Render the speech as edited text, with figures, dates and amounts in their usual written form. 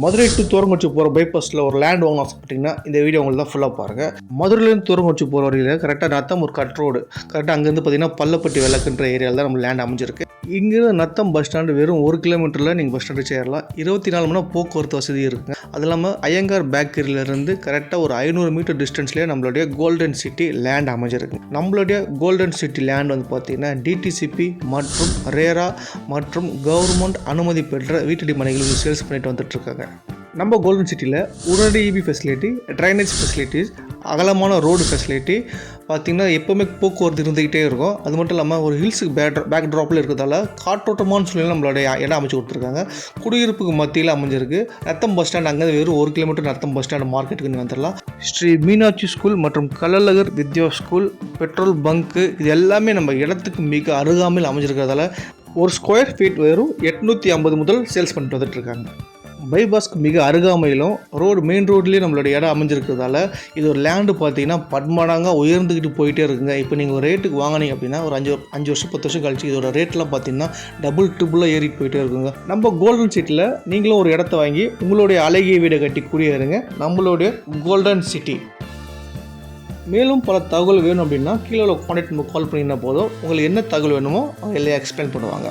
Madurai to Thurangurichi போகிற பைபாஸில் ஒரு land வாங்கணும் ஆசைப்பட்டீங்கன்னா இந்த வீடியோ உங்களுக்கு தான் ஃபுல்லாக பாருங்கள். மதுரையிலேருந்து தூரங்குறிச்சி போகிற வரையில் கரெக்டாக நத்தம் ஒரு கட் ரோடு, கரெக்டாக அங்கேருந்து பார்த்தீங்கன்னா பள்ளப்பட்டி விளக்குன்ற ஏரியாவில் தான் நம்ம லேண்ட் அமைஞ்சிருக்கு. இங்கேருந்து நத்தம் பஸ் ஸ்டாண்டு வெறும் 1 கிலோமீட்டரில் நீங்கள் பஸ் ஸ்டாண்டு சேரலாம். 24 மணி நேரம் போக்குவரத்து வசதி இருக்குங்க. அது இல்லாமல் ஐயங்கார் பேக்கரியிலேருந்து கரெக்டாக ஒரு 500 மீட்டர் டிஸ்டன்ஸ்லேயே நம்மளுடைய கோல்டன் சிட்டி லேண்ட் அமைஞ்சிருக்கு. நம்மளுடைய கோல்டன் சிட்டி லேண்ட் வந்து பார்த்தீங்கன்னா டிடிசிபி மற்றும் ரேரா மற்றும் கவர்மெண்ட் அனுமதி பெற்ற வீட்டடி மனைகளுக்கு சேல்ஸ் பண்ணிட்டு வந்துட்டுருக்காங்க. நம்ம கோல்டன் சிட்டியில் உடனடி இபி ஃபெசிலிட்டி, ட்ரைனேஜ் ஃபெசிலிட்டிஸ், அகலமான ரோடு ஃபெசிலிட்டி பார்த்திங்கன்னா எப்போவுமே போக்குவரத்து இருந்துக்கிட்டே இருக்கும். அது மட்டும் இல்லாமல் ஒரு ஹில்ஸுக்கு பேக் ட்ராப்பில் இருக்கிறதால காற்றோட்டமான சூழ்நிலை நம்மளுடைய இடம் அமைச்சு கொடுத்துருக்காங்க. குடியிருப்புக்கு மத்தியில் அமைஞ்சிருக்கு. நத்தம் பஸ் ஸ்டாண்ட் அங்கே வெறும் 1 கிலோமீட்டர் நத்தம் பஸ் ஸ்டாண்ட் மார்க்கெட்டுக்கு நீங்கள் வந்துடலாம். ஸ்ரீ மீனாட்சி ஸ்கூல் மற்றும் கள்ளழகர் வித்யா ஸ்கூல், பெட்ரோல் பங்க்கு, இது எல்லாமே நம்ம இடத்துக்கு மிக அருகாமையில் அமைஞ்சிருக்கிறதால ஒரு ஸ்கொயர் ஃபீட் வெறும் 850 முதல் சேல்ஸ் பண்ணிட்டு வந்துட்டுருக்காங்க. பைபாஸ்க்கு மிக அருகாமையிலும் மெயின் ரோட்லேயே நம்மளுடைய இடம் அமைஞ்சிருக்கிறதால இது ஒரு லேண்டு பார்த்தீங்கன்னா பன்மடங்காக உயர்ந்துக்கிட்டு போயிட்டே இருக்குங்க. இப்போ நீங்கள் ஒரு ரேட்டுக்கு வாங்கினீங்க அப்படின்னா ஒரு 5 வருஷம் 10 வருஷம் கழிச்சு இதோட ரேட்லாம் பார்த்தீங்கன்னா டபுள் ட்ரிபிளாக ஏறிட்டு போயிட்டே இருக்குங்க. நம்ம கோல்டன் சிட்டியில் நீங்களும் ஒரு இடத்த வாங்கி உங்களுடைய அழகிய வீடை கட்டி குடியேறுங்க. நம்மளுடைய கோல்டன் சிட்டி. மேலும் பல தகவல் வேணும் அப்படின்னா கீழே கான்டாக்ட் கால் பண்ணிங்கன்னா போதும். உங்களுக்கு என்ன தகவல் வேணுமோ அவங்க எல்லாம் எக்ஸ்பிளைன் பண்ணுவாங்க.